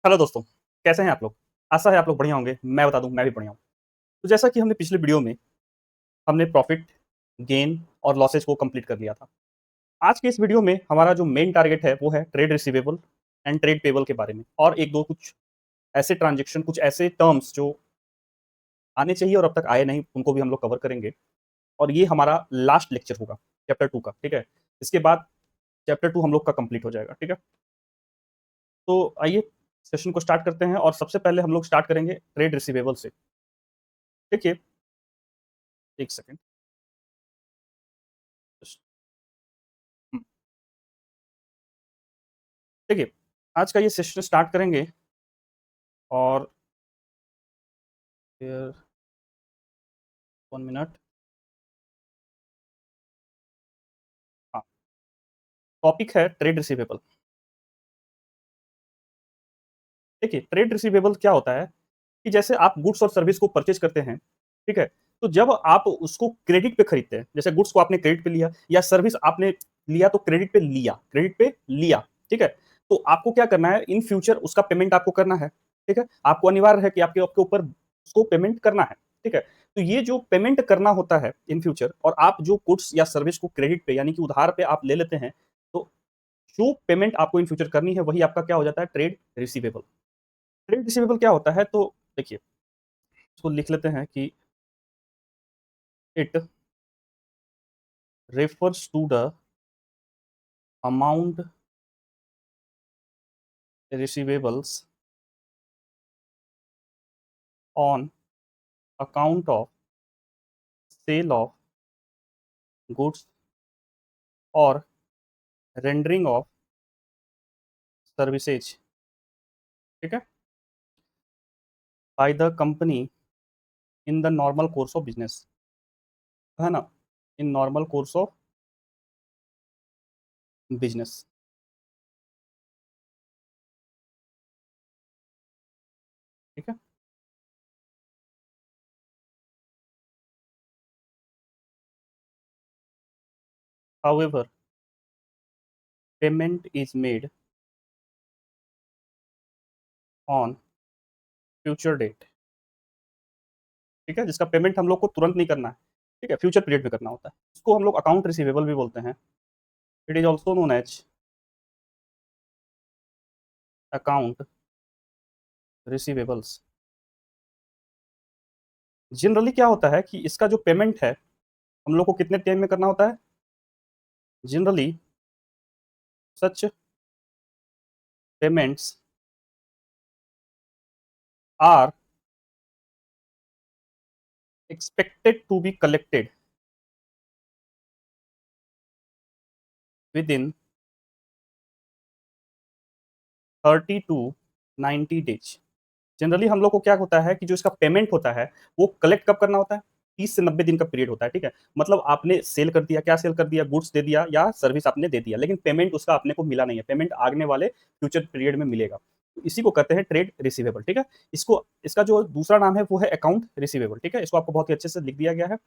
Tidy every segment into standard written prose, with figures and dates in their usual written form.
Hello दोस्तों, कैसे हैं आप लोग? आशा है आप लोग बढ़िया होंगे। मैं बता दूँ, मैं भी बढ़िया हूँ। तो जैसा कि हमने पिछले वीडियो में हमने प्रॉफ़िट, गेन और लॉसेस को कंप्लीट कर लिया था। आज के इस वीडियो में हमारा जो मेन टारगेट है, वो है trade receivable and trade payable के बारे में और 1-2 कुछ ऐसे ट्रांज़ैक्शन, कुछ ऐसे टर्म्स जो आने चाहिए और अब तक आए नहीं, उनको भी हम लोग कवर करेंगे और ये हमारा लास्ट लेक्चर होगा चैप्टर 2 का, ठीक है? इसके बाद चैप्टर 2 हम लोग का कंप्लीट हो जाएगा, ठीक है? तो आइए सेशन को स्टार्ट करते हैं और सबसे पहले हम लोग स्टार्ट करेंगे ट्रेड रिसीवेबल से। देखिए, 1 सेकंड। जस्ट हुँ, देखिए, आज का ये सेशन स्टार्ट करेंगे और फिर 1 मिनट। हाँ, टॉपिक है ट्रेड रिसीवेबल। देखिए, ट्रेड रिसीवेबल क्या होता है कि जैसे आप गुड्स और सर्विस को परचेज़ करते हैं, ठीक है? तो जब आप उसको क्रेडिट पे खरीदते हैं, जैसे गुड्स को आपने क्रेडिट पे लिया या सर्विस आपने लिया तो क्रेडिट पे लिया, ठीक है? तो आपको क्या करना है, इन फ्यूचर उसका पेमेंट आपको करना है, ठीक है? आपको अनिवार्य है कि आपके आपके ऊपर उसको पेमेंट करना है, ठीक है? तो ये जो पेमेंट करना होता है इन फ्यूचर और आप जो गुड्स या सर्विस को क्रेडिट पे यानी कि उधार पे आप ले लेते हैं, तो जो पेमेंट आपको इन फ्यूचर करनी है, वही आपका क्या हो जाता है, ट्रेड रिसीवेबल। ट्रेड रिसीवेबल क्या होता है? तो देखिए, इसको लिख लेते हैं कि it refers to the amount receivables on account of sale of goods or rendering of services, ठीक है, by the company in the normal course of business, है ना, in normal course of business, ठीक है। However, payment is made on future date, ठीक है, जिसका payment हम लोग को तुरंत नहीं करना है, ठीक है, फ्यूचर पीरियड में करना होता है। इसको हम लोग अकाउंट रिसीवेबल भी बोलते हैं। It is also known as account receivables. Generally क्या होता है कि इसका जो पेमेंट है, हम लोग को कितने टाइम में करना होता है? Generally such payments are expected to be collected within 30 to 90 days. Generally हम लोग को क्या होता है कि जो इसका पेमेंट होता है, वो कलेक्ट कब करना होता है? 30 से 90 दिन का पीरियड होता है, ठीक है? मतलब आपने सेल कर दिया, क्या सेल कर दिया? गुड्स दे दिया या सर्विस आपने दे दिया, लेकिन पेमेंट उसका अपने को मिला नहीं है, पेमेंट आगने वाले फ्यूचर पीरियड में मिलेगा। तो इसी को कहते हैं ट्रेड रिसीवेबल, ठीक है? इसको इसका जो दूसरा नाम है वो है अकाउंट रिसीवेबल, ठीक है? इसको आपको बहुत ही अच्छे से लिख दिया गया है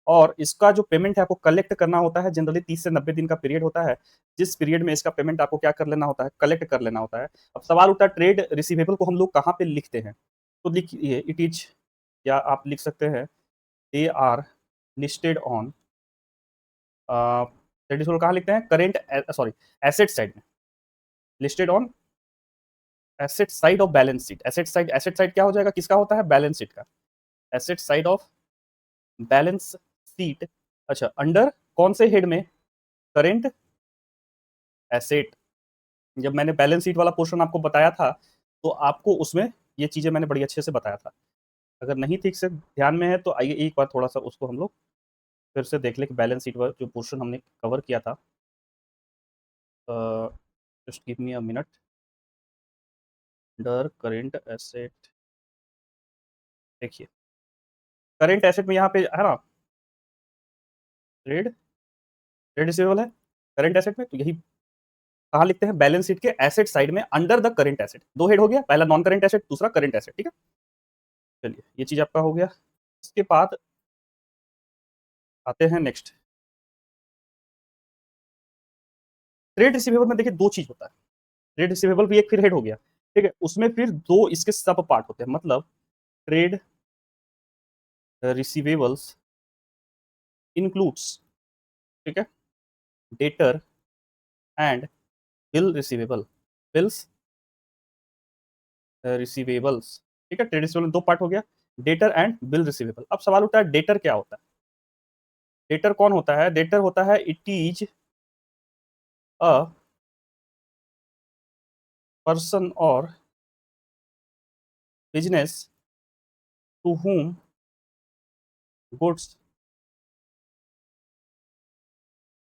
और इसका जो पेमेंट है आपको कलेक्ट करना होता है, जनरली 30 से 90 दिन का पीरियड होता है, जिस पीरियड में इसका पेमेंट आपको क्या कर लेना होता है? कलेक्ट कर लेना होता है। अब सवाल उठता है ट्रेड रिसीवेबल को हम लोग कहाँ पे लिखते हैं? तो लिखिए इट इज़ या आप लिख सकते हैं they are listed on that is कहाँ लिखते हैं? करेंट सॉरी एसेट साइड में, listed on asset side of balance sheet. Asset side क्या हो जाएगा? किसका होता है? बैलेंस शीट का। Asset side of balance sheet. अच्छा, अंडर कौन से हेड में? Current asset. जब मैंने बैलेंस शीट वाला पोर्शन आपको बताया था, तो आपको उसमें ये चीज़ें मैंने बड़ी अच्छे से बताया था। अगर नहीं ठीक से ध्यान में है तो आइए एक बार थोड़ा-सा उसको हम लोग फिर से देख लें कि बैलेंस शीट वाला जो पोर्शन हमने कवर किया था। Just give me a minute. Under current asset, देखिए करंट एसेट में यहाँ पे है ना, ट्रेड ट्रेड रिसीवेबल है करंट एसेट में, तो यही कहाँ लिखते हैं? बैलेंस शीट के एसेट साइड में under the current asset. 2 head हो गया, पहला नॉन करंट एसेट, दूसरा करंट एसेट, ठीक है? चलिए ये चीज़ आपका हो गया। इसके बाद आते हैं नेक्स्ट। ट्रेड रिसीवेबल में देखिए 2 चीज़ होता है। ट्रेड रिसीवेबल भी एक फिर हेड हो गया। ठीक है, उसमें फिर दो इसके सब पार्ट होते हैं, मतलब ट्रेड रिसीवेबल्स इंक्लूड्स, ठीक है, debtor and bill receivable, bills receivables, ठीक है, ट्रेड रिसीवेबल दो पार्ट हो गया, डेटर एंड बिल रिसीवेबल। अब सवाल उठता है डेटर क्या होता है? डेटर कौन होता है? डेटर होता है इट इज अ पर्सन और business to whom goods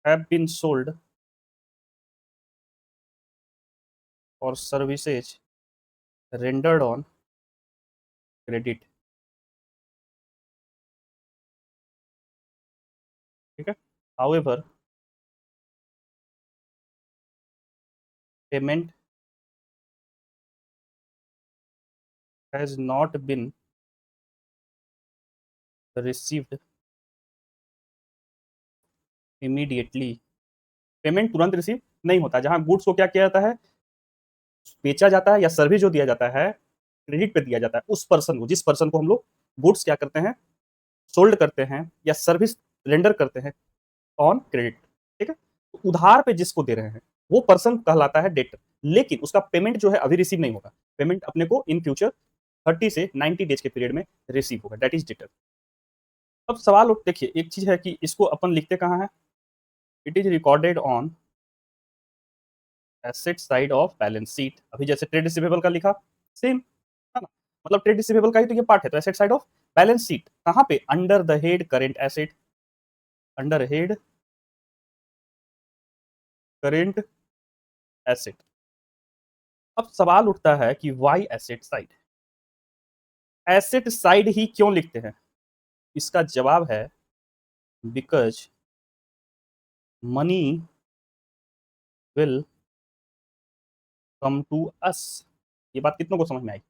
have been sold or services rendered on credit, ठीक है। however payment has not been received immediately, payment तुरंत रिसीव नहीं होता। जहां गुड्स को क्या किया जाता है, बेचा जाता है या सर्विस जो दिया जाता है क्रेडिट पे दिया जाता है उस पर्सन को, जिस पर्सन को हम लोग गुड्स क्या करते हैं, सोल्ड करते हैं या सर्विस रेंडर करते हैं ऑन क्रेडिट, ठीक है। तो उधार पे जिसको दे रहे हैं वो पर्सन कहलाता है डेटर, लेकिन उसका पेमेंट जो है अभी रिसीव नहीं होगा, पेमेंट अपने को इन फ्यूचर 30 से 90 डेज के पीरियड में रिसीव होगा, दैट इज डेटर। अब सवाल देखिए, एक चीज है कि इसको अपन लिखते कहाँ है, it is recorded on asset side of balance sheet. अभी जैसे ट्रेड रिसीवेबल का लिखा, सेम है ना, मतलब ट्रेड रिसीवेबल का ही तो ये पार्ट है, तो asset side of balance sheet कहाँ पे, under the head current asset, under head current asset. अब सवाल उठता है कि why asset side, asset side ही क्यों लिखते हैं? इसका जवाब है because money will come to us. ये बात कितनों को समझ में आई?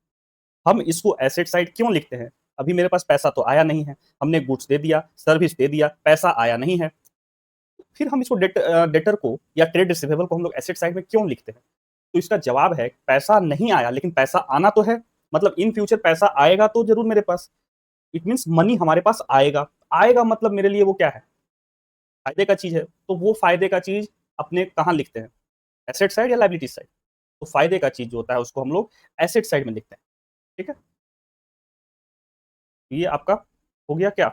हम इसको एसेट साइड क्यों लिखते हैं? अभी मेरे पास पैसा तो आया नहीं है, हमने गुड्स दे दिया, सर्विस दे दिया, पैसा आया नहीं है, फिर हम इसको डेटर को या ट्रेड रिसीवेबल को हम लोग एसेट साइड में क्यों लिखते हैं? तो इसका जवाब है पैसा नहीं आया लेकिन पैसा आना तो है, मतलब इन फ्यूचर पैसा आएगा तो जरूर मेरे पास, इट मीन्स मनी हमारे पास आएगा, आएगा मतलब मेरे लिए वो क्या है, फायदे का चीज है। तो वो फायदे का चीज अपने कहाँ लिखते हैं, एसेट साइड या लाइबिलिटी साइड? तो फायदे का चीज जो होता है उसको हम लोग एसेट साइड में लिखते हैं, ठीक है। ये आपका हो गया क्या,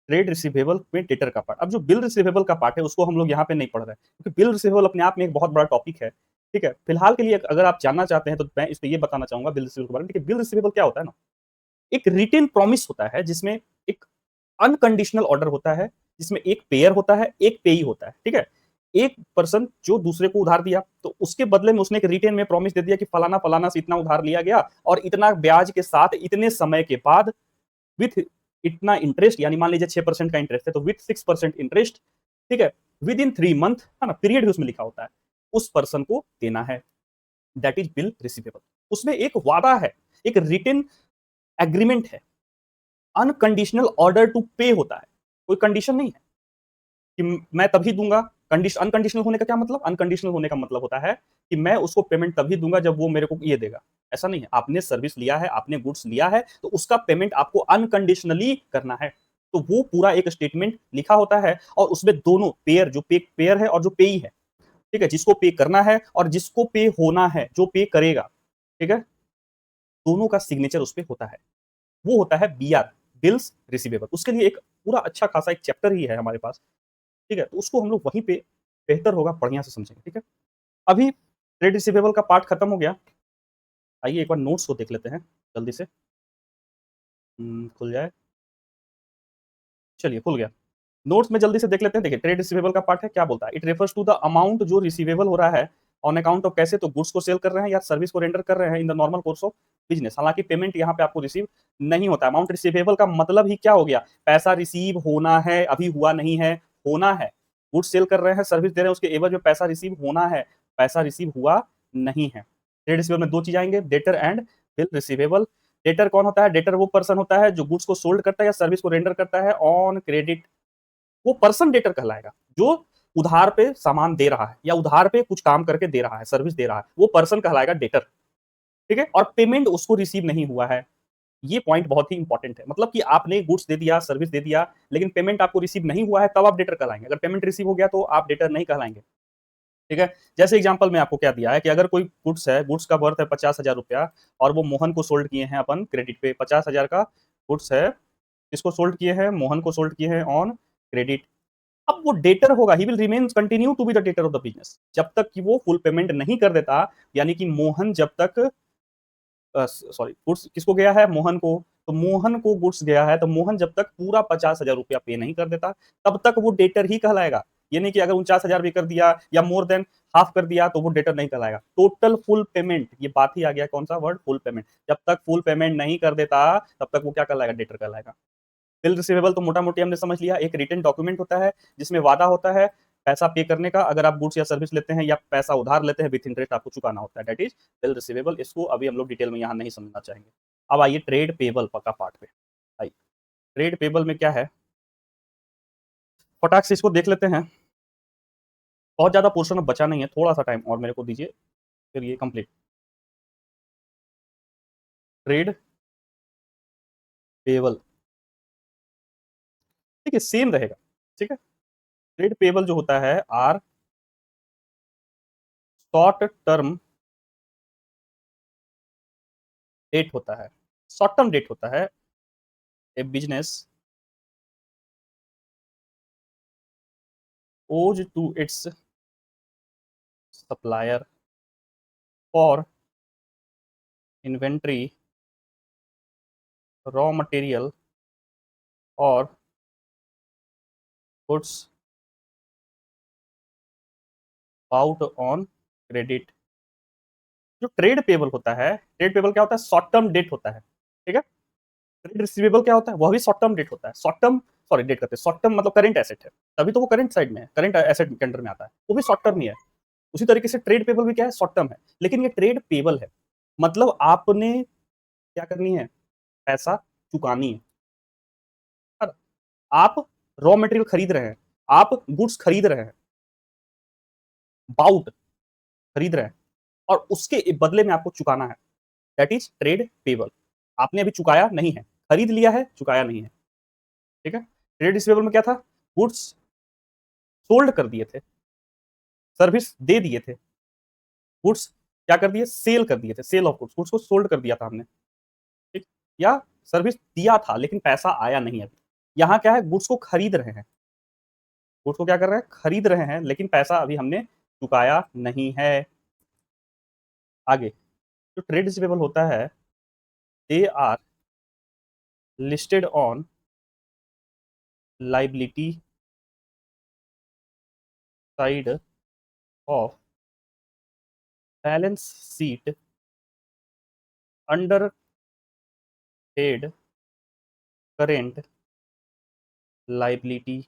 ट्रेड रिसीवेबल में डेटर का पार्ट। अब जो बिल रिसीवेबल का पार्ट है उसको हम लोग यहाँ पे नहीं पढ़ रहे हैं, क्योंकि बिल रिसीवेबल अपने आप में एक बहुत बड़ा टॉपिक है, ठीक है। फिलहाल के लिए अगर आप जानना चाहते हैं तो मैं इस पे ये बताना चाहूंगा बिल रिसीवेबल के बारे में। देखिए बिल रिसीवेबल क्या होता है ना, एक रिटेन प्रॉमिस होता है जिसमें एक अनकंडीशनल ऑर्डर होता है, जिसमें एक पेयर होता है एक पेई होता है, ठीक है। एक पर्सन जो दूसरे को उधार दिया तो उसके बदले में उसने एक रिटेन में प्रॉमिस दे दिया कि फलाना फलाना से इतना उधार लिया गया और इतना ब्याज के साथ इतने समय के बाद विथ इतना इंटरेस्ट, यानी मान लीजिए 6% का इंटरेस्ट है तो विथ 6% इंटरेस्ट, ठीक है, विद इन 3 मंथ, है ना, पीरियड भी उसमें लिखा होता है, उस पर्सन को देना है, दैट इज बिल रिसीवेबल। उसमें एक वादा है, एक रिटन एग्रीमेंट है, अनकंडीशनल ऑर्डर टू पे होता है, कोई कंडीशन नहीं है कि मैं तभी दूंगा। कंडीशन अनकंडीशनल होने का क्या मतलब, अनकंडीशनल होने का मतलब होता है कि मैं उसको पेमेंट तभी दूंगा जब वो मेरे को ये देगा, ऐसा नहीं है। आपने सर्विस लिया है, आपने गुड्स लिया है तो उसका पेमेंट आपको अनकंडीशनली करना है, तो वो पूरा एक स्टेटमेंट लिखा होता है और उसमें दोनों पेयर, जो पेयर है और जो पेई है, ठीक है, जिसको पे करना है और जिसको पे होना है, जो पे करेगा, ठीक है, दोनों का सिग्नेचर उस पर होता है, वो होता है बीआर, बिल्स रिसीवेबल। उसके लिए एक पूरा अच्छा खासा एक चैप्टर ही है हमारे पास, ठीक है, तो उसको हम लोग वहीं पे बेहतर होगा बढ़िया से समझेंगे, ठीक है। अभी ट्रेड रिसीवेबल का पार्ट खत्म हो गया, आइए एक बार नोट्स को देख लेते हैं जल्दी से। खुल जाए, चलिए खुल गया। नोट्स में जल्दी से देख लेते हैं। देखिए ट्रेड रिसीवेबल का पार्ट है, क्या बोलता है, it refers to the amount जो रिसीवेबल हो रहा है ऑन अकाउंट ऑफ, कैसे, तो गुड्स को सेल कर रहे हैं या सर्विस को रेंडर कर रहे हैं in the normal course of business, हालांकि पेमेंट यहाँ पे आपको रिसीव नहीं होता। अमाउंट रिसीवेबल का मतलब ही क्या हो गया, पैसा रिसीव होना है, अभी हुआ नहीं है, होना है। गुड्स सेल कर रहे हैं, सर्विस दे रहे हैं, उसके एवज में पैसा रिसीव होना है, पैसा रिसीव हुआ नहीं है। ट्रेड रिसीवेबल में दो चीज आएंगे, debtor and bill receivable. Debtor कौन होता है, डेटर वो पर्सन होता है जो गुड्स को सोल्ड करता है या सर्विस को रेंडर करता है ऑन क्रेडिट, वो पर्सन डेटर कहलाएगा। जो उधार पे सामान दे रहा है या उधार पे कुछ काम करके दे रहा है, सर्विस दे रहा है, वो पर्सन कहलाएगा डेटर। ठीक है, और पेमेंट उसको रिसीव नहीं हुआ है। ये पॉइंट बहुत ही इंपॉर्टेंट है। मतलब कि आपने गुड्स दे दिया, सर्विस दे दिया, लेकिन पेमेंट आपको रिसीव नहीं हुआ है, तब आप डेटर कहलाएंगे। अगर पेमेंट रिसीव हो गया तो आप डेटर नहीं कहलाएंगे। ठीक है, जैसे एग्जांपल में आपको क्या दिया है कि अगर कोई गुड्स है, गुड्स का वर्थ है 50,000 रुपया और वो मोहन को सोल्ड किए हैं अपन क्रेडिट पे। 50,000 का गुड्स है, किसको सोल्ड किए हैं? मोहन को सोल्ड किए हैं ऑन क्रेडिट। अब वो डेटर होगा, he will remain continue to be the debtor of the business जब तक कि वो फुल पेमेंट नहीं कर देता। यानी कि मोहन जब तक सॉरी, गुड्स किसको गया है? मोहन को। तो मोहन को गुड्स गया है, तो मोहन जब तक पूरा 50,000 रुपया पे नहीं कर देता, तब तक वो डेटर ही कहलाएगा। ये नहीं कि अगर 49,000 भी कर दिया या मोर देन हाफ कर दिया तो वो डेटर नहीं कहलाएगा। टोटल फुल पेमेंट, ये बात ही आ गया कौन सा वर्ड? Full payment. जब तक फुल पेमेंट नहीं कर देता तब तक वो क्या कहलाएगा? डेटर कहलाएगा। बिल रिसीवेबल तो मोटा मोटी हमने समझ लिया, एक रिटन डॉक्यूमेंट होता है जिसमें वादा होता है पैसा पे करने का। अगर आप गुड्स या सर्विस लेते हैं या पैसा उधार लेते हैं, विथ इंटरेस्ट आपको चुकाना होता है, दैट इज बिल रिसीवेबल। इसको अभी हम लोग डिटेल में यहाँ नहीं समझना चाहेंगे। अब आइए ट्रेड पेबल का पार्ट पे। आइए, ट्रेड पेबल में क्या है, फटाक से इसको देख लेते हैं। बहुत ज्यादा पोर्शन अब बचा नहीं है, थोड़ा सा टाइम और मेरे को दीजिए, फिर ये कंप्लीट। ट्रेड पेबल, ठीक है, सेम रहेगा। ठीक है, ट्रेड पेबल जो होता है आर शॉर्ट टर्म डेट होता है। शॉर्ट टर्म डेट होता है। ए business owes to its supplier for inventory, raw material or goods out on credit। जो ट्रेड पेबल होता है, ट्रेड पेबल क्या होता है? शॉर्ट टर्म डेट होता है। ठीक है, ट्रेड रिसीवेबल क्या होता है? वह भी शॉर्ट टर्म डेट होता है। शॉर्ट टर्म, सॉरी, डेट करते हैं, शॉर्ट टर्म मतलब करेंट एसेट है, तभी तो वो करेंट साइड में है, करेंट एसेट के अंडर में आता है, वो भी शॉर्ट टर्म ही है। उसी तरीके से ट्रेड पेबल भी क्या है? शॉर्ट टर्म है, लेकिन ये ट्रेड पेबल है। मतलब आपने क्या करनी है? पैसा चुकानी है। और आप रॉ मटेरियल खरीद रहे हैं, आप गुड्स खरीद रहे हैं, बाउट खरीद रहे हैं, और उसके बदले में आपको चुकाना है, दैट इज ट्रेड पेबल। आपने अभी चुकाया नहीं है, खरीद लिया है, चुकाया नहीं है। ठीक है, ट्रेड रिसीवेबल में क्या था? गुड्स सोल्ड कर दिए थे, सर्विस दे दिए थे, गुड्स क्या कर दिए? सेल कर दिए थे, सेल ऑफ गुड्स, गुड्स को सोल्ड कर दिया था हमने। ठीक, या सर्विस दिया था लेकिन पैसा आया नहीं अभी। यहाँ क्या है? गुड्स को खरीद रहे हैं, गुड्स को क्या कर रहे हैं? खरीद रहे हैं, लेकिन पैसा अभी हमने चुकाया नहीं है। आगे जो ट्रेड रिसीवेबल होता है, they are listed on liability side of balance sheet under head current liability.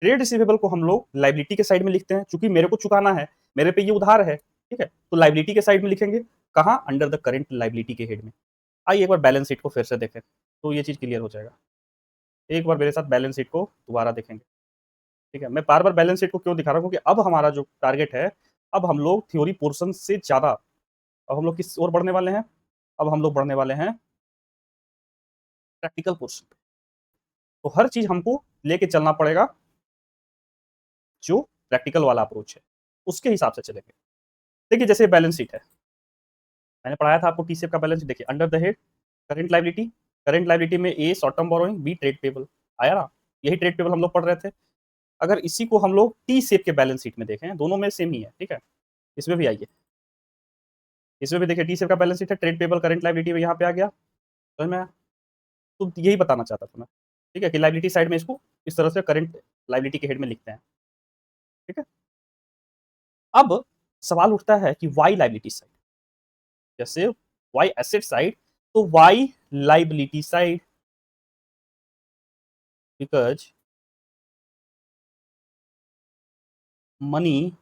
Trade receivable को हम लोग लाइबिलिटी के साइड में लिखते हैं, क्योंकि मेरे को चुकाना है, मेरे पे ये उधार है। ठीक है, तो लाइबिलिटी के साइड में लिखेंगे, कहाँ? अंडर द करेंट लाइबिलिटी के हेड में। आइए एक बार बैलेंस शीट को फिर से देखें तो ये चीज क्लियर हो जाएगा। एक बार मेरे साथ बैलेंस शीट को दोबारा देखेंगे। ठीक है, मैं बार बार बैलेंस शीट को क्यों दिखा रहा हूँ? क्योंकि अब हमारा जो टारगेट है, अब हम लोग थ्योरी पोर्शन से ज्यादा, अब हम लोग किस ओर बढ़ने वाले हैं? अब हम लोग बढ़ने वाले हैं प्रैक्टिकल पोर्शन पे। तो हर चीज हमको लेके चलना पड़ेगा, जो प्रैक्टिकल वाला अप्रोच है उसके हिसाब से चलेंगे। देखिए, जैसे बैलेंस शीट है, मैंने पढ़ाया था आपको टीसीएफ का बैलेंस शीट। देखिए, under the head current liability, current liability में A short term borrowing, B trade payable. आया ना? यही ट्रेड पेबल हम लोग पढ़ रहे थे। अगर इसी को हम लोग टी शेप के बैलेंस शीट में देखें, दोनों में सेम ही है। ठीक है, इसमें भी आइए, इसमें भी देखिए टी शेप का बैलेंस शीट है, ट्रेड पेबल करेंट लाइबिलिटी में यहाँ पे आ गया, समझ में आया? तो यही बताना चाहता था मैं। ठीक है, कि लाइबिलिटी साइड में इसको इस तरह से करेंट लाइबिलिटी के हेड में लिखते हैं। ठीक है, अब सवाल उठता है कि वाई लाइबिलिटी साइड, जैसे वाई एसेट साइड, तो why liability side, because money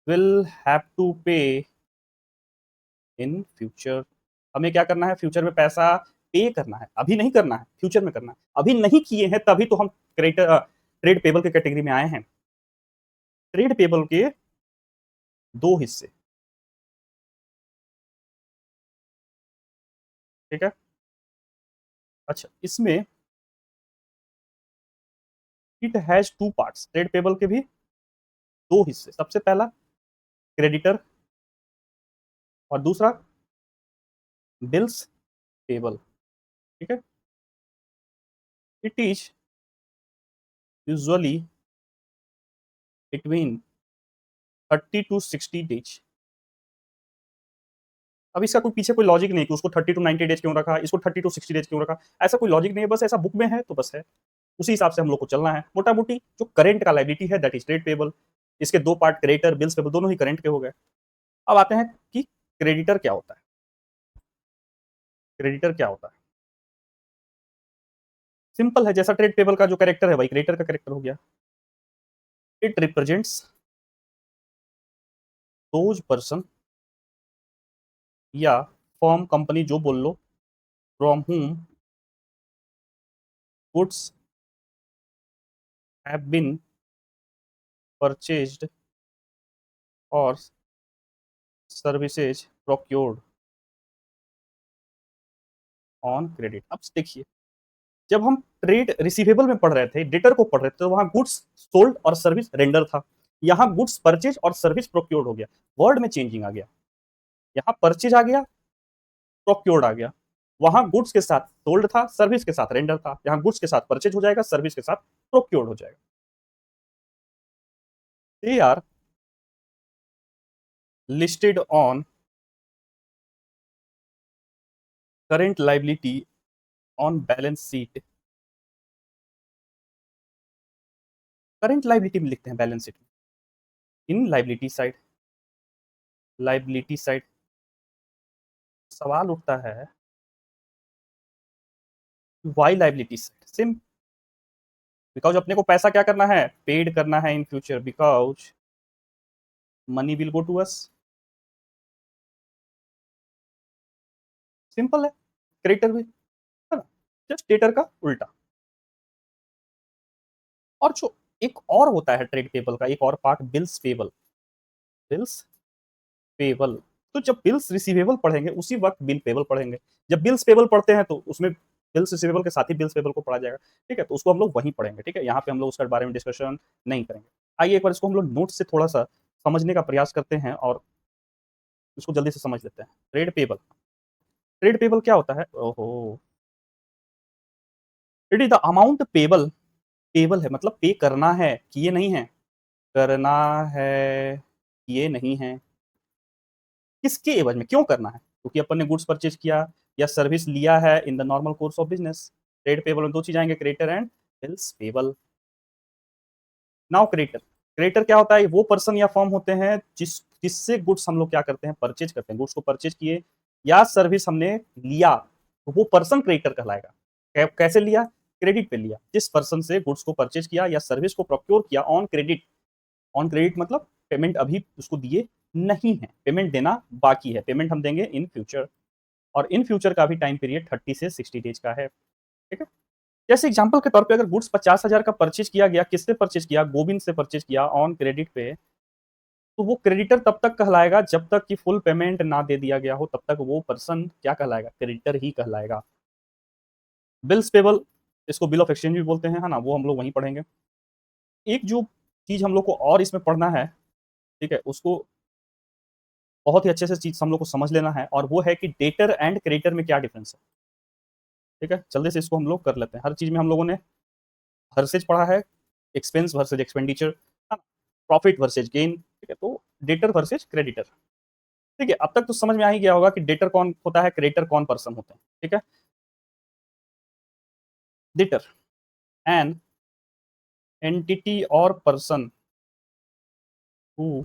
will have to pay in future. हमें क्या करना है? फ्यूचर में पैसा पे करना है, अभी नहीं करना है, फ्यूचर में करना है। अभी नहीं किए हैं, तभी तो हम क्रेडिटर ट्रेड पेबल के कैटेगरी में आए हैं। ट्रेड पेबल के 2 हिस्से, ठीक है? अच्छा, इसमें it has 2 parts, trade payable के भी 2 हिस्से। सबसे पहला क्रेडिटर और दूसरा बिल्स पेबल, ठीक है? It is usually between 30 to 60 days. अब इसका कोई पीछे कोई लॉजिक नहीं कि उसको 30 टू 90 डेज़ क्यों रखा, इसको 30 टू 60 डेज़ क्यों रखा, ऐसा कोई लॉजिक नहीं है, बस ऐसा बुक में है तो बस है। उसी हिसाब से हम लोग को चलना है। मोटा-मोटी जो करंट का लायबिलिटी है दैट इज़ ट्रेड पेबल। इसके 2 पार्ट क्रेडिटर, बिल्स पेबल दोनों ही करंट के हो गए। अब आते हैं कि क्रेडिटर क्या होता है? क्रेडिटर क्या होता है? सिंपल है, जैसा ट्रेड पेबल का जो कैरेक्टर है वही क्रेडिटर का कैरेक्टर हो गया। इट रिप्रेजेंट्स दोज़ पर्सन या फर्म, कंपनी जो बोल लो, from whom goods have been purchased और सर्विसेज प्रोक्योर्ड ऑन क्रेडिट। अब देखिए, जब हम ट्रेड रिसीवेबल में पढ़ रहे थे, डेटर को पढ़ रहे थे, तो वहां गुड्स सोल्ड और सर्विस रेंडर था। यहाँ गुड्स परचेज और सर्विस प्रोक्योर्ड हो गया। वर्ड में चेंजिंग आ गया। यहाँ परचेज आ गया, प्रोक्योर्ड आ गया। वहां गुड्स के साथ सोल्ड था, सर्विस के साथ रेंडर था। यहाँ गुड्स के साथ परचेज हो जाएगा, सर्विस के साथ प्रोक्योर्ड हो जाएगा। They are listed on current liability on balance sheet. Current liability में लिखते हैं बैलेंस शीट में, in liability side. Liability side सवाल उठता है, why liability side? Same, because अपने को पैसा क्या करना है, पेड करना है in future, because money will go to us. Simple है। क्रेडिटर भी है ना, जस्ट डेटर का उल्टा। और जो एक और होता है ट्रेड पेबल का एक और part, bills payable. Bills payable, तो जब बिल्स रिसीवेबल पढ़ेंगे उसी वक्त बिल पेबल पढ़ेंगे। जब बिल्स पेबल पढ़ते हैं तो उसमें बिल्स रिसीवेबल के साथ ही बिल्स पेबल को पढ़ा जाएगा, ठीक है? तो उसको हम लोग वहीं पढ़ेंगे, ठीक है? यहाँ पे हम लोग उसके बारे में डिस्कशन नहीं करेंगे। आइए एक बार इसको हम लोग नोट से थोड़ा सा समझने का प्रयास करते हैं और इसको जल्दी से समझ लेते हैं। ट्रेड पेबल, ट्रेड पेबल क्या होता है? ओहो, it is the amount payable. Payable है मतलब पे करना है, किए नहीं है, करना है, किए नहीं है। किसके एवज में, क्यों करना है? क्योंकि अपन ने गुड्स परचेज किया या सर्विस लिया है in the normal course of business. Trade payable में दो चीज आएंगे, creditor and bills payable. Now creditor, creditor क्या होता है? वो पर्सन या फर्म होते हैं जिससे गुड्स हम लोग क्या करते हैं, परचेज करते हैं। गुड्स को परचेज किए या सर्विस हमने लिया, तो वो पर्सन क्रेडिटर कहलाएगा। कैसे लिया? क्रेडिट पे लिया। जिस पर्सन से गुड्स को परचेज किया या सर्विस को प्रोक्योर किया ऑन क्रेडिट। ऑन क्रेडिट मतलब पेमेंट अभी उसको दिए नहीं है, पेमेंट देना बाकी है, पेमेंट हम देंगे इन फ्यूचर। और इन फ्यूचर का भी टाइम पीरियड 30 से 60 डेज का है, ठीक है? जैसे एग्जांपल के तौर पे अगर गुड्स 50,000 का परचेज किया गया, किससे परचेज किया? गोविंद से परचेज किया ऑन क्रेडिट पे, तो वो क्रेडिटर तब तक कहलाएगा जब तक कि फुल पेमेंट ना दे दिया गया हो, तब तक वो पर्सन क्या कहलाएगा? क्रेडिटर ही कहलाएगा। बिल्स पेबल, इसको बिल ऑफ एक्सचेंज भी बोलते हैं, है ना? वो हम लोग वहीं पढ़ेंगे। एक जो चीज हम लोग को और इसमें पढ़ना है, ठीक है, उसको बहुत ही अच्छे से चीज हम लोग को समझ लेना है, और वो है कि डेटर एंड क्रेडिटर में क्या डिफरेंस है, ठीक है? जल्दी से इसको हम लोग कर लेते हैं। हर चीज में हम लोगों ने वर्सेज पढ़ा है, expense versus expenditure, profit versus gain, ठीक है? तो डेटर वर्सेज क्रेडिटर, ठीक है? अब तक तो समझ में आ ही गया होगा कि डेटर कौन होता है, क्रेडिटर कौन पर्सन होते हैं, ठीक है? डेटर एन एंटिटी और person who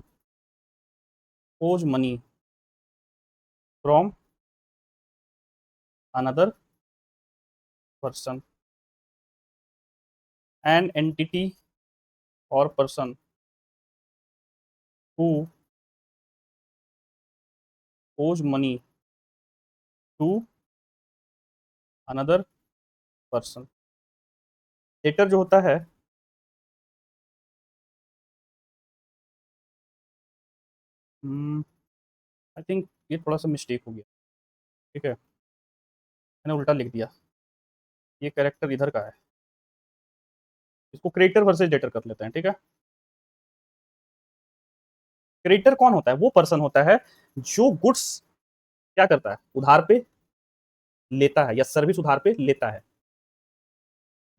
owes money from another person. An entity और person who owes money to another person. Debtor जो होता है आई थिंक ये थोड़ा सा मिस्टेक हो गया, ठीक है, मैंने उल्टा लिख दिया, ये कैरेक्टर इधर का है, इसको क्रिएटर वर्सेस डेटर कर लेते हैं, ठीक है। क्रिएटर कौन होता है? वो पर्सन होता है जो गुड्स क्या करता है, उधार पे लेता है या सर्विस उधार पे लेता है,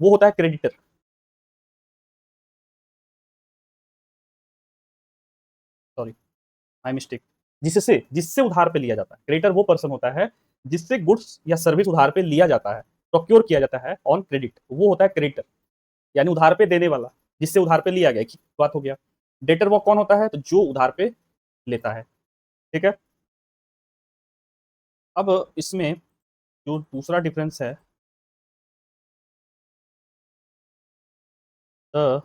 वो होता है क्रेडिटर। Sorry, my mistake. जिससे जिससे उधार पे लिया जाता है, क्रेडिटर वो पर्सन होता है जिससे गुड्स या सर्विस उधार पे लिया जाता है, प्रोक्योर किया जाता है ऑन क्रेडिट, वो होता है क्रेडिटर, यानी उधार पे देने वाला, जिससे उधार पे लिया गया, की बात हो गया। डेटर वो कौन होता है? तो जो उधार पे लेता है, ठीक है। अब इसमें जो दूसरा डिफरेंस है, the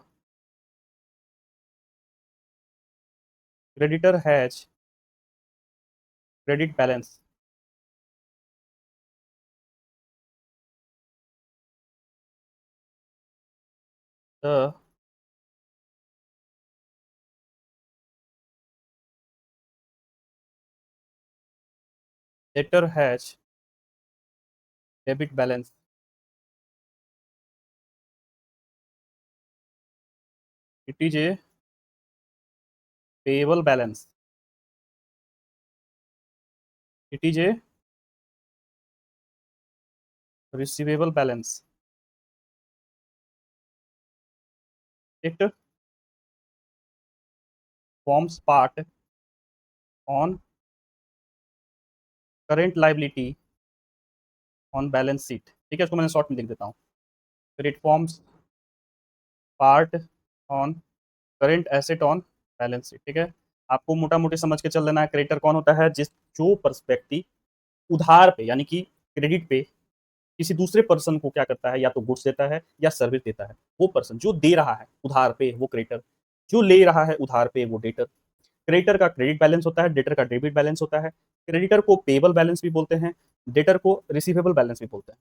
creditor has credit balance, the debtor has debit balance, it is a payable balance, it is a receivable balance, it forms part on current liability on balance sheet, ठीक है, इसको मैंने शॉर्ट में लिख देता हूँ, फिर it forms part on current asset on balance sheet, ठीक है। आपको मोटा मोटी समझ के चल लेना है, क्रेडिटर कौन होता है? जिस जो पर्सपेक्टिव उधार पे यानी कि क्रेडिट पे किसी दूसरे पर्सन को क्या करता है, या तो गुड्स देता है या सर्विस देता है, वो पर्सन जो दे रहा है उधार पे वो क्रेडिटर, जो ले रहा है उधार पे वो डेटर। क्रेडिटर का क्रेडिट बैलेंस होता है, डेटर का डेबिट बैलेंस होता है। क्रेडिटर को पेबल बैलेंस भी बोलते हैं, डेटर को रिसीवेबल बैलेंस भी बोलते हैं,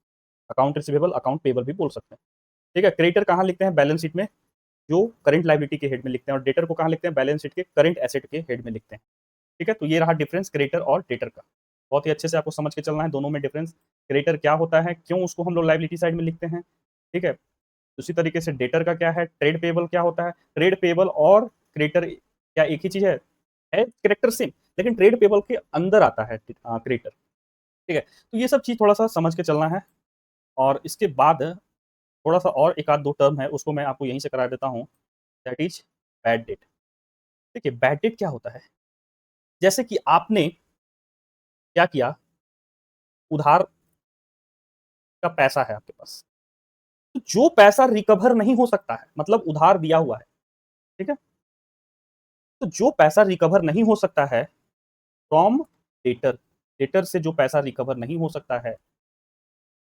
अकाउंट रिसीवेबल अकाउंट पेबल भी बोल सकते हैं, ठीक है। क्रेडिटर कहाँ लिखते हैं? बैलेंस शीट में, जो करंट लाइबिलिटी के हेड में लिखते हैं, और डेटर को कहाँ लिखते हैं? बैलेंस शीट के करंट एसेट के हेड में लिखते हैं, ठीक है। तो ये रहा डिफरेंस क्रेडिटर और डेटर का, बहुत ही अच्छे से आपको समझ के चलना है दोनों में डिफरेंस। क्रेडिटर क्या होता है, क्यों उसको हम लोग लाइबिलिटी साइड में लिखते हैं, ठीक है। उसी तरीके से डेटर का क्या है, ट्रेड पेबल क्या होता है, ट्रेड पेबल और क्रेडिटर क्या एक ही चीज है कैरेक्टर सेम, लेकिन ट्रेड पेबल के अंदर आता है क्रेडिटर, ठीक है। तो ये सब चीज थोड़ा सा समझ के चलना है, और इसके बाद थोड़ा सा और एक आध दो टर्म है उसको मैं आपको यहीं से करा देता हूँ, दैट इज बैड डेट। देखिए बैड डेट क्या होता है, जैसे कि आपने क्या किया, उधार का पैसा है आपके पास, तो जो पैसा रिकवर नहीं हो सकता है, मतलब उधार दिया हुआ है, ठीक है, तो जो पैसा रिकवर नहीं हो सकता है फ्रॉम डेटर, डेटर से जो पैसा रिकवर नहीं हो सकता है,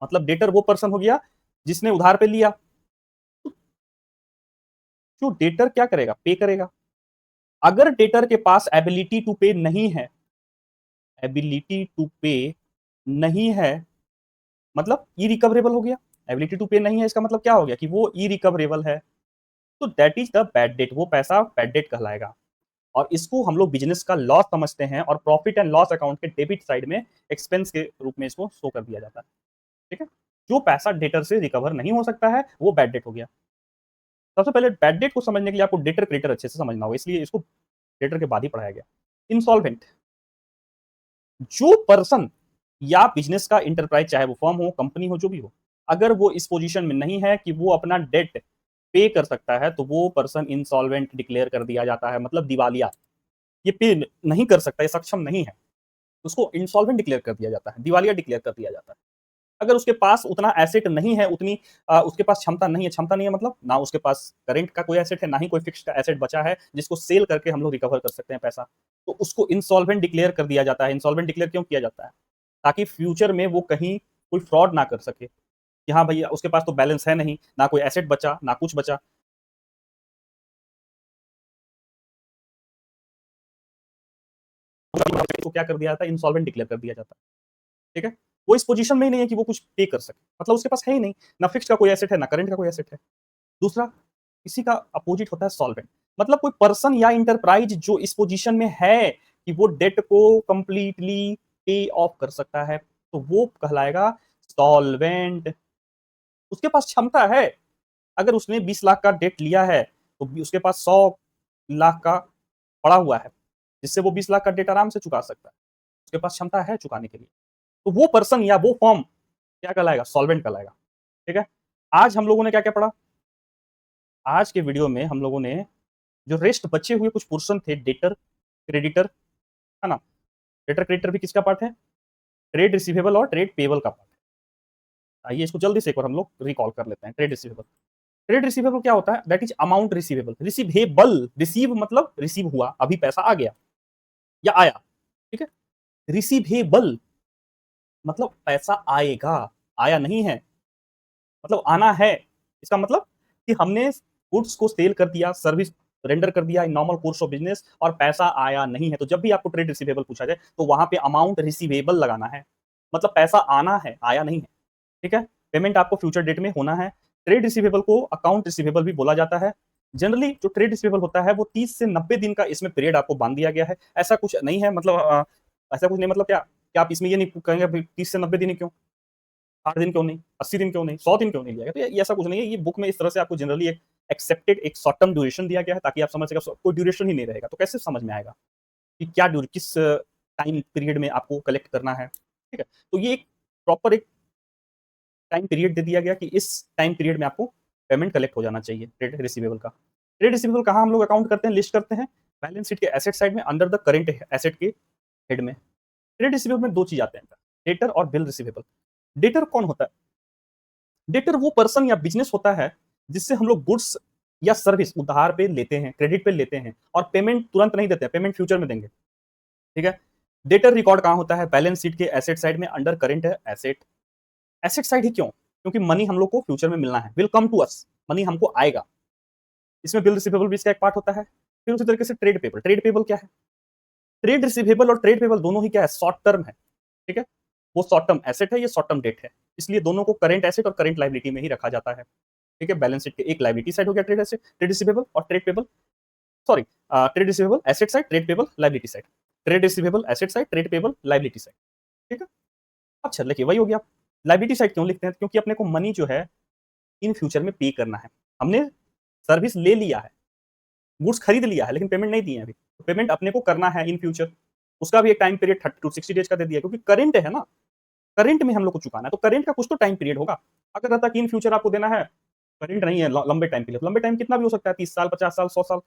मतलब डेटर वो पर्सन हो गया जिसने उधार पे लिया, तो जो डेटर क्या करेगा, पे करेगा। अगर डेटर के पास एबिलिटी टू पे नहीं है, एबिलिटी टू पे नहीं है, मतलब ई रिकवरेबल हो गया। एबिलिटी टू पे नहीं है इसका मतलब क्या हो गया कि वो ई रिकवरेबल है, तो that is the bad debt, वो पैसा बैड डेट कहलाएगा। और इसको हम लोग बिजनेस का लॉस समझते हैं, और प्रॉफिट एंड लॉस अकाउंट के डेबिट साइड में एक्सपेंस के रूप में इसको शो कर दिया जाता है, ठीक है। जो पैसा डेटर से रिकवर नहीं हो सकता है वो बैड डेट हो गया। सबसे पहले बैड डेट को समझने के लिए आपको डेटर क्रेडिटर अच्छे से समझना होगा, इसलिए इसको डेटर के बाद ही पढ़ाया गया। इंसॉल्वेंट, जो पर्सन या बिजनेस का इंटरप्राइज, चाहे वो फर्म हो कंपनी हो जो भी हो, अगर वो इस पोजीशन में नहीं है कि वो अपना डेट पे कर सकता है, तो वो पर्सन इंसॉल्वेंट डिक्लेयर कर दिया जाता है, मतलब दिवालिया, ये पे नहीं कर सकता, ये सक्षम नहीं है, उसको इंसॉल्वेंट डिक्लेयर कर दिया जाता है, दिवालिया डिक्लेयर कर दिया जाता है। अगर उसके पास उतना एसेट नहीं है, उतनी उसके पास क्षमता नहीं है, क्षमता नहीं है मतलब ना उसके पास करेंट का कोई एसेट है, ना ही कोई फिक्स्ड एसेट बचा है जिसको सेल करके हम लोग रिकवर कर सकते हैं पैसा, तो उसको इंसॉल्वेंट डिक्लेयर कर दिया जाता है। इंसॉल्वेंट डिक्लेयर क्यों किया जाता है? ताकि फ्यूचर में वो कहीं कोई फ्रॉड ना कर सके कि हाँ भैया उसके पास तो बैलेंस है नहीं, ना कोई एसेट बचा ना कुछ बचा, तो क्या कर दिया जाता है, इंसॉल्वेंट डिक्लेयर कर दिया जाता है, ठीक है। वो इस पोजीशन में ही नहीं है कि वो कुछ पे कर सके, मतलब उसके पास है ही नहीं, ना फिक्स्ड का कोई एसेट है ना करंट का कोई एसेट है। दूसरा, इसी का अपोजिट होता है सॉल्वेंट, मतलब कोई पर्सन या इंटरप्राइज जो इस पोजीशन में है कि वो डेट को कंप्लीटली पे ऑफ कर सकता है, तो वो कहलाएगा सॉल्वेंट। उसके पास क्षमता है, अगर उसने 20 लाख का डेट लिया है तो उसके पास 100 लाख का पड़ा हुआ है, जिससे वो 20 लाख का डेट आराम से चुका सकता है, उसके पास क्षमता है चुकाने के लिए, तो वो पर्सन या वो फॉर्म क्या कहलाएगा? सॉल्वेंट कहलाएगा। ठीक है, आज हम लोगों ने क्या क्या पढ़ा? आज के वीडियो में हम लोगों ने जो रेस्ट बचे हुए कुछ पोर्शन थे, डेटर, क्रेडिटर, है ना? डेटर क्रेडिटर भी किसका पार्ट है? ट्रेड रिसीवेबल और ट्रेड पेबल का पार्ट है। आइए इसको जल्दी से एक बार हम लोग रिकॉल कर लेते हैं। ट्रेड रिसीवेबल, ट्रेड रिसीवेबल क्या होता है? That is amount receivable. Receivable, receive मतलब रिसीव हुआ, अभी पैसा आ गया या आया, ठीक है। रिसीवेबल मतलब पैसा आएगा, आया नहीं है, मतलब आना है। इसका मतलब कि हमने गुड्स को सेल कर दिया, सर्विस रेंडर कर दिया in normal course of business और पैसा आया नहीं है, तो जब भी आपको ट्रेड रिसीवेबल पूछा जाए तो वहां पे अमाउंट रिसीवेबल लगाना है, मतलब पैसा आना है, आया नहीं है। ठीक है, पेमेंट आपको फ्यूचर डेट में होना है। ट्रेड रिसीवेबल को अकाउंट रिसीवेबल भी बोला जाता है। जनरली जो ट्रेड रिसीवेबल होता है वो 30 से 90 दिन का इसमें पीरियड आपको बांध दिया गया है। ऐसा कुछ नहीं है, मतलब ऐसा कुछ नहीं, मतलब क्या आप इसमें ये नहीं कहेंगे 30 से 90 दिन ही क्यों, 60 दिन क्यों नहीं, 80 दिन क्यों नहीं, 100 दिन क्यों नहीं लिया गया? तो ये ऐसा कुछ नहीं है। ये बुक में इस तरह से आपको जनरली एक एक्सेप्टेड एक शॉर्ट टर्म ड्यूरेशन दिया गया है, ताकि आप समझ सकें कोई ड्यूरेशन ही नहीं रहेगा, तो कैसे समझ में आएगा कि क्या किस टाइम पीरियड में आपको कलेक्ट करना है। ठीक है, तो ये एक प्रॉपर एक टाइम पीरियड दे दिया गया कि इस टाइम पीरियड में आपको पेमेंट कलेक्ट हो जाना चाहिए ट्रेड रिसीवेबल का। ट्रेड रिसीवेबल कहाँ हम लोग अकाउंट करते हैं, लिस्ट करते हैं? बैलेंस शीट के एसेट साइड में अंडर द करेंट एसेट के हेड में। ट्रेड रिसीवेबल में दो चीज आते हैं, डेटर और बिल रिसीवेबल। डेटर कौन होता है? डेटर वो पर्सन या बिजनेस होता है जिससे हम लोग गुड्स या सर्विस उधार पे लेते हैं, क्रेडिट पे लेते हैं और पेमेंट तुरंत नहीं देते हैं, पेमेंट फ्यूचर में देंगे। ठीक है, डेटर रिकॉर्ड कहाँ होता है? बैलेंस शीट के एसेट साइड में under current asset. Asset side ही क्यों? क्योंकि मनी हम लोग को फ्यूचर में मिलना है, will come to us, money हमको आएगा। इसमें बिल रिसीवेबल भी इसका एक पार्ट होता है। फिर उसी तरीके से ट्रेड पेबल। ट्रेड पेबल क्या है? ट्रेड रिसीवेबल और ट्रेड पेबल दोनों ही क्या है? शॉर्ट टर्म है। ठीक है, वो शॉर्ट टर्म एसेट है, ये शॉर्ट टर्म डेट है, इसलिए दोनों को करेंट एसेट और करेंट लाइबिलिटी में ही रखा जाता है। ठीक है, बैलेंस शीट के एक लाइबिलिटी साइड हो गया ट्रेड एसेट, ट्रेड रिसीवेबल और trade payable, sorry, trade receivable asset side, trade payable liability side, trade receivable asset side, trade payable liability side. ठीक है, अच्छा देखिए वही हो गया। लाइबिलिटी साइड क्यों लिखते हैं? क्योंकि अपने को मनी जो है इन फ्यूचर में पे करना है। हमने सर्विस ले लिया है, गुड्स खरीद लिया है, लेकिन पेमेंट नहीं दिए हैं अभी, तो पेमेंट अपने को करना है इन फ्यूचर। उसका भी एक टाइम पीरियड 30 टू 60 डेज का दे दिया, क्योंकि करंट है ना, करंट में हम लोग को चुकाना है, तो करंट का कुछ तो टाइम पीरियड होगा। अगर रहता कि इन फ्यूचर आपको देना है, करंट नहीं है लंबे टाइम के लिए, लंबे टाइम कितना भी हो सकता है, 30 साल, 50 साल, 100 साल,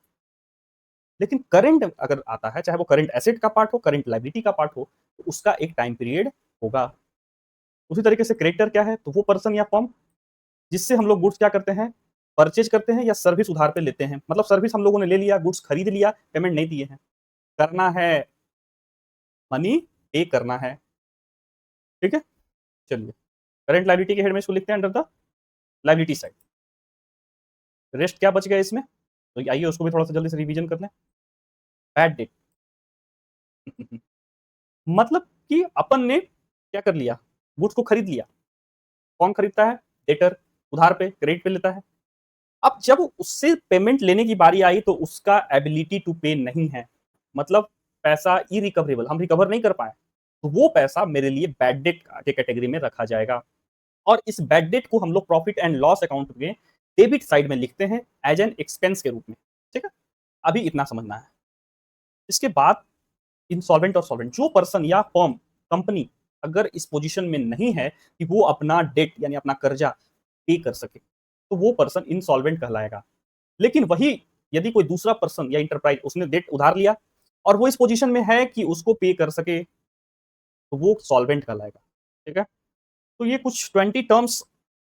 लेकिन करंट अगर आता है, चाहे वो करंट एसेट का पार्ट हो, करंट लाइबिलिटी का पार्ट हो, तो उसका एक टाइम पीरियड होगा। उसी तरीके से क्रेडिटर क्या है? तो वो पर्सन या फर्म जिससे हम लोग गुड्स क्या करते हैं, परचेज करते हैं या सर्विस उधार पे लेते हैं। मतलब सर्विस हम लोगों ने ले लिया, गुड्स खरीद लिया, पेमेंट नहीं दिए हैं, करना है, मनी पे करना है। ठीक है, चलिए करंट लाइबिलिटी के हेड में इसको लिखते हैं under the liability side. Rest क्या बच गया इसमें, तो आइए उसको भी थोड़ा सा जल्दी से रिवीजन कर लें। बैड डेट मतलब कि अपन ने क्या कर लिया, गुड्स को खरीद लिया। कौन खरीदता है? डेटर, उधार पे, क्रेडिट पे लेता है। अब जब उससे पेमेंट लेने की बारी आई तो उसका एबिलिटी टू पे नहीं है, मतलब पैसा इरिकवरेबल, हम रिकवर नहीं कर पाए, तो वो पैसा मेरे लिए बैड डेट के कैटेगरी में रखा जाएगा। और इस बैड डेट को हम लोग प्रॉफिट एंड लॉस अकाउंट में डेबिट साइड में लिखते हैं एज एन एक्सपेंस के रूप में। ठीक है, अभी इतना समझना है। इसके बाद इंसॉल्वेंट और सॉल्वेंट, जो पर्सन या फर्म, कंपनी अगर इस पोजीशन में नहीं है कि वो अपना डेट यानी अपना कर्जा पे कर सके, तो वो पर्सन इंसॉल्वेंट कहलाएगा। लेकिन वही यदि कोई दूसरा पर्सन या इंटरप्राइज उसने डेट उधार लिया और वो इस पोजीशन में है कि उसको पे कर सके, तो वो सॉल्वेंट कहलाएगा। ठीक है, तो ये कुछ 20 टर्म्स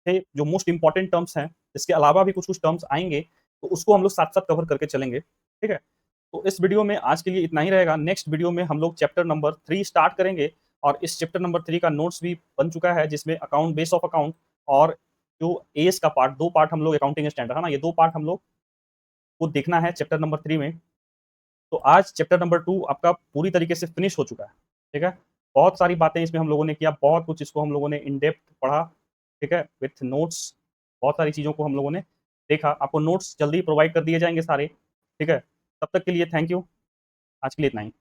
थे जो मोस्ट इंपॉर्टेंट टर्म्स हैं। इसके अलावा भी कुछ कुछ टर्म्स आएंगे, तो उसको हम लोग साथ साथ कवर करके चलेंगे। ठीक है, तो इस वीडियो में आज के लिए इतना ही रहेगा। नेक्स्ट वीडियो में हम लोग चैप्टर नंबर 3 स्टार्ट करेंगे, और इस चैप्टर नंबर 3 का नोट्स भी बन चुका है, जिसमें अकाउंट, बेस ऑफ अकाउंट और जो एएस का पार्ट, दो पार्ट हम लोग, अकाउंटिंग स्टैंडर्ड है ना, ये दो पार्ट हम लोग को देखना है चैप्टर नंबर 3 में। तो आज चैप्टर नंबर 2 आपका पूरी तरीके से फिनिश हो चुका है। ठीक है, बहुत सारी बातें इसमें हम लोगों ने किया, बहुत कुछ इसको हम लोगों ने इन डेप्थ पढ़ा। ठीक है, विथ नोट्स, बहुत सारी चीज़ों को हम लोगों ने देखा। आपको नोट्स जल्दी प्रोवाइड कर दिए जाएंगे सारे। ठीक है, तब तक के लिए थैंक यू। आज के लिए इतना ही।